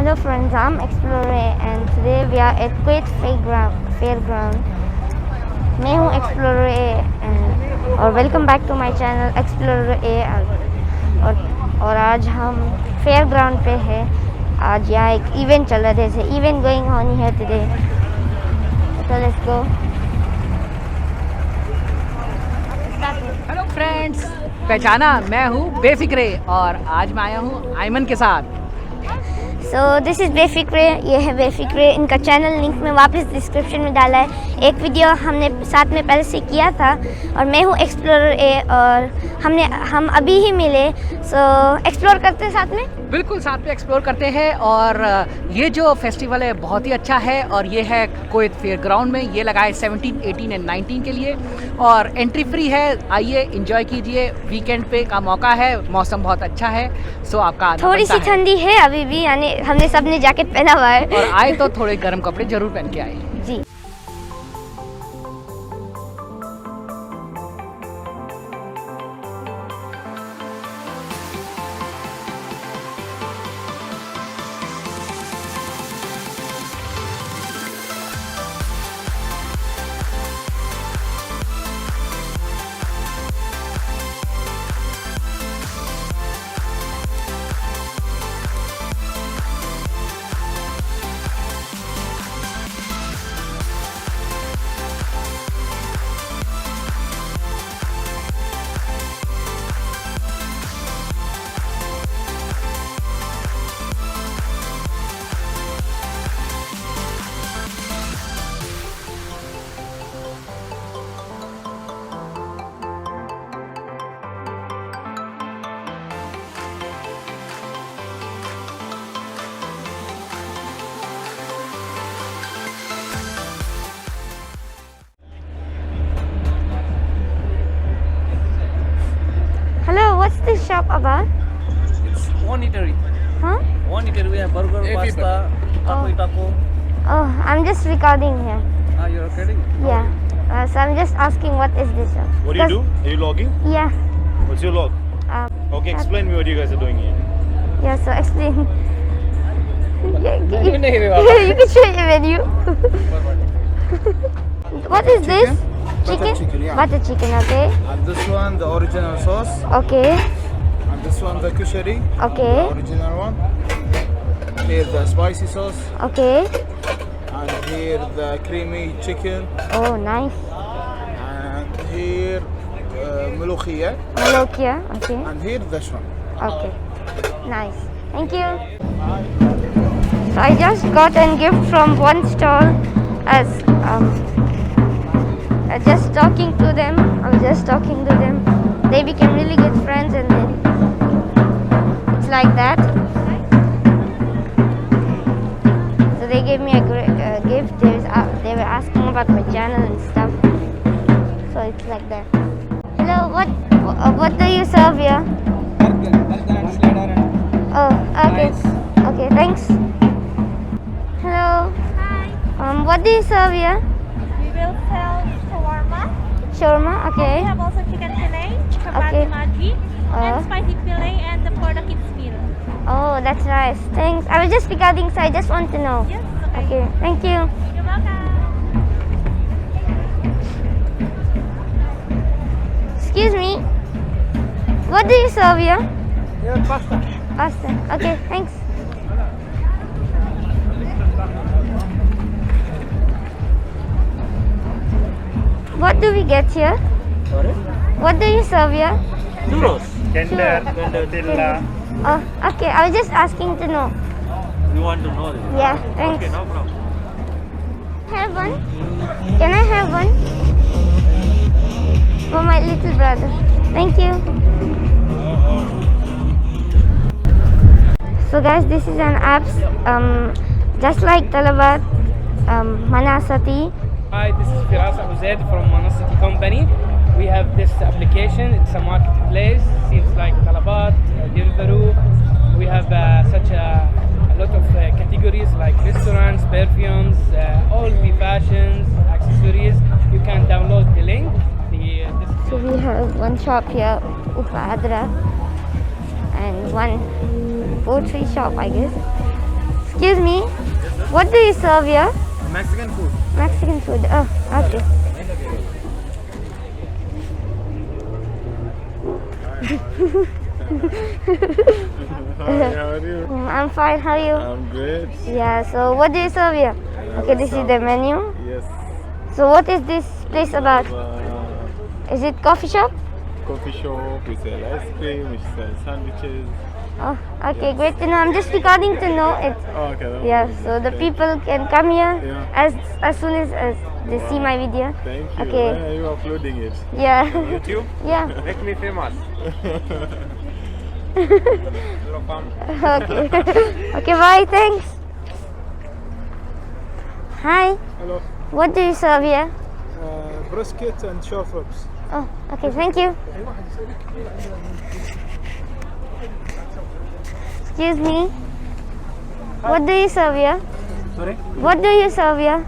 Hello friends, I'm Explorer and today we are at Kuwait FairGround. मैं हूँ Explorer and और welcome back to my channel Explorer और आज हम FairGround पे है। आज यहाँ एक इवेंट चल रहा है, जैसे event going on here today, so let's go. Hello friends, पहचाना, मैं हूँ बेफिक्रे और आज मैं आया हूँ आयमन के साथ। सो दिस इज़ बेफिक्रे, ये है बेफिक्रे। इनका चैनल लिंक में वापस डिस्क्रिप्शन में डाला है। एक वीडियो हमने साथ में पहले से किया था और मैं हूँ एक्सप्लोरर ए और हम अभी ही मिले। सो एक्सप्लोर करते हैं साथ में, बिल्कुल साथ में एक्सप्लोर करते हैं। और ये जो फेस्टिवल है बहुत ही अच्छा है और ये है कुवैत फेयर ग्राउंड में। ये लगा है 17, 18 एंड 19 के लिए और एंट्री फ्री है। आइए एंजॉय कीजिए, वीकेंड पे का मौका है, मौसम बहुत अच्छा है। सो आपका थोड़ी सी ठंडी है अभी भी, यानी हमने सबने जैकेट पहना हुआ है और आए तो थोड़े गर्म कपड़े जरूर पहन के आए जी। Hello, what's this shop about? It's one eatery. Huh? One eatery. We have burger, pasta, taco. Oh, I'm just recording here. Ah, you're kidding? Yeah. So I'm just asking what is this shop? What do you do? Are you logging? Yeah. What's your log? Okay, explain me what you guys are doing here. Yeah, so explain. You You can show your menu. What is this? Butter chicken, yeah. Butter chicken, okay. And this one, the original sauce. Okay. And this one, the kushari. Okay. The original one. Here, the spicy sauce. Okay. And here, the creamy chicken. Oh, nice. And here, mulukhia. Malokia, okay. And here, this one. Okay. Nice. Thank you. So I just got a gift from one stall as just talking to them. I was just talking to them. They became really good friends and then it's like that. So they gave me a great gift. They were asking about my channel and stuff. So it's like that. Hello, what do you serve here? Burger and slider and Oh, okay. rice. Okay, thanks. Hello. Hi, What do you serve here? we will sell shawarma. Shawarma, We okay. have also chicken fillet, Okay. chapati maji, Uh. and spicy fillet, and for the kids meal. Oh, that's nice. Thanks. I was just regarding, so I just want to know. Yes, okay. Okay, thank you. You're welcome. Excuse me. What do you serve here? Yeah, pasta. Pasta. Okay, thanks. What do we get here? Sorry? What do you serve here? Churros. Tender. Oh, okay. I was just asking to know. You want to know this? Yeah, thanks. Okay, no problem. Have one? Can I have one? For my little brother. Thank you. So guys, this is an app just like Talabat, Manasati. Hi, this is Firas Abu Zaid from Manasati Company. We have this application. It's a marketplace. Seems like Talabat, Deliveroo. We have such a lot of categories like restaurants, perfumes, all the fashions, accessories. You can download the link. So we have one shop here, Ufa Adra, and one poultry shop, I guess. Excuse me. What do you serve here? Mexican food. Mexican food. Oh, okay. Hi, how are you? I'm fine. How are you? I'm great. Yeah. So what do you serve here? Okay, this is the menu. Yes. So what is this place about? Is it coffee shop? Coffee shop, we sell ice cream, we sell sandwiches. Oh, okay, great to know. I'm just recording to know it. Oh, okay. that's Yeah, good. so the Thank people can come here Yeah. as soon as they see my video. Thank you. Okay. When are you uploading it? Yeah. YouTube? Yeah. Make me famous. Okay. Okay, bye. Thanks. Hi. Hello. What do you serve here? Brisket and short ribs. Oh, okay. Thank you. Excuse me. What do you serve here? Sorry? What do you serve here?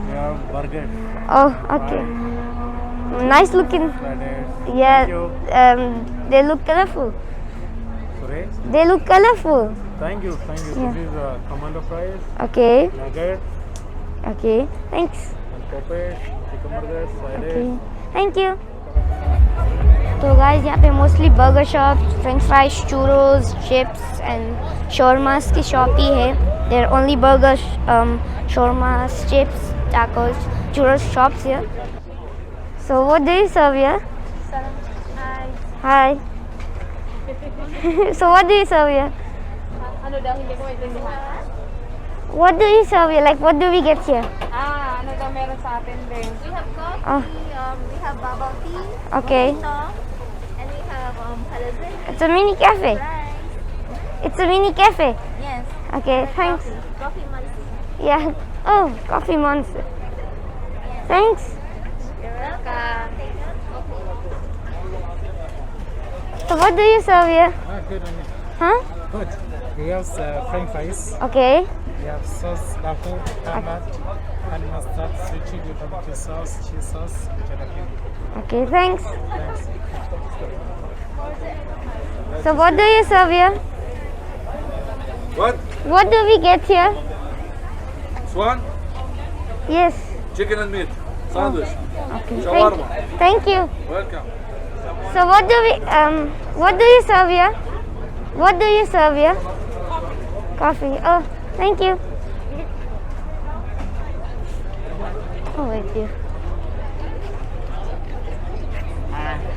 We have burger, Oh, okay. Nice looking. fried Yeah. Thank They look colorful. Sorry? They look colorful. Thank you. Yeah. This is commando fries, Okay. nugget, Okay. Thanks. and Popeye, chicken burgers, fried Okay. Thank you. तो guys यहाँ पे mostly burger shop, french fries, churros, chips and shawarmas की shop ही है. There only burger, shawarmas, chips, tacos, churros shops here. So what do you serve here? Hi. So what do you serve here? What do you serve here? Like what do we get here? Ano daw meron sa atin din? We have coffee, Oh, we have bubble tea, okay. and we have halazin, It's a mini cafe. rice. It's a mini cafe. Yes. Okay, thanks. Coffee monster. Yeah. Oh, coffee monster. Thanks. You're welcome. So what do you serve here? Good. Huh? Good. We have French fries. Okay. We have sauce, taco, hamad, honey mustard, sweet chili, barbecue sauce, cheese sauce, jalapeno. Okay, thanks. Thanks. So what do you serve here? What? What do we get here? Swan? Yes. Chicken and meat. Sandwich. Okay. Shawarma. Thank you. Welcome. So what do you serve here? What do you serve here? Coffee. Oh, thank you. Oh, wait here.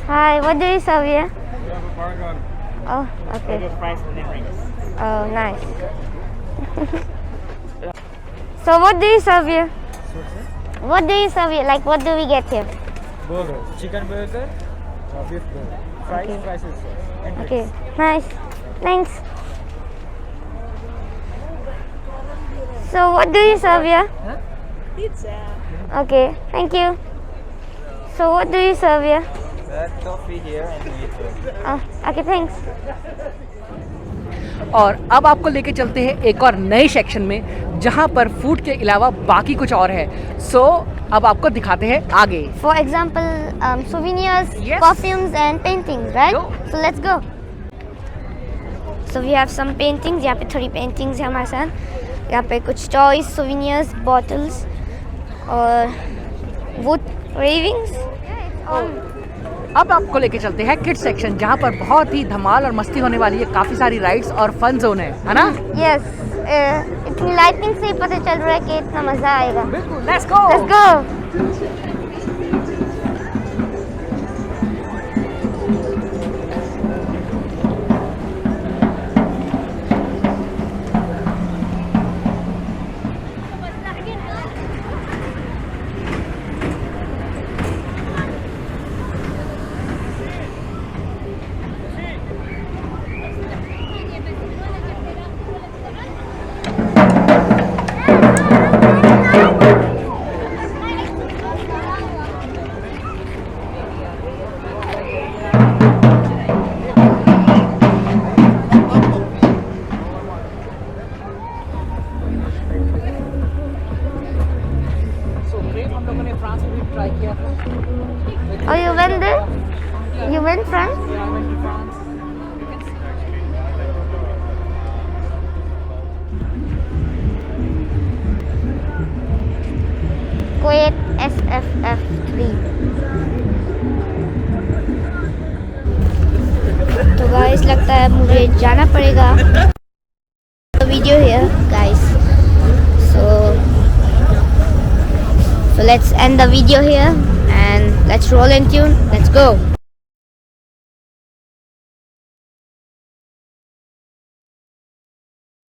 Hi, what do you serve here? We have a burger, Oh, okay. fries, and drinks. Oh, nice. So what do you serve here? What do you serve here? Like what do we get here? Burger, chicken burger, beef burger, fries, Okay. fries, and Okay, nice. Thanks. So what do you serve here? Pizza. Okay, thank you. So what do you serve here? coffee here and meat. Oh, okay, thanks. और अब आपको लेके चलते हैं एक और नए section में जहाँ पर फूड के अलावा बाकी कुछ और है. सो अब आपको दिखाते हैं आगे. For example, souvenirs, Yes. perfumes and paintings, right? Go. So let's go. So we have some paintings. यहाँ पे थोड़ी paintings है हमारे साथ. यहाँ पे कुछ toys, souvenirs, bottles और wood carvings. अब आपको लेके चलते हैं किड्स सेक्शन जहाँ पर बहुत ही धमाल और मस्ती होने वाली है. काफ़ी सारी राइड्स और फन जोन है ना? Yes. इतनी लाइटिंग से ही पता चल रहा है कि इतना मजा आएगा. बिल्कुल. Let's go. Let's go. हम लोगों ने फ्रांस में भी ट्राई किया था. Oh, you went there? You went France? Kuwait SFF3. तो गाइस लगता है मुझे जाना पड़ेगा. Video here guys. So let's end the video here and let's roll in tune. Let's go.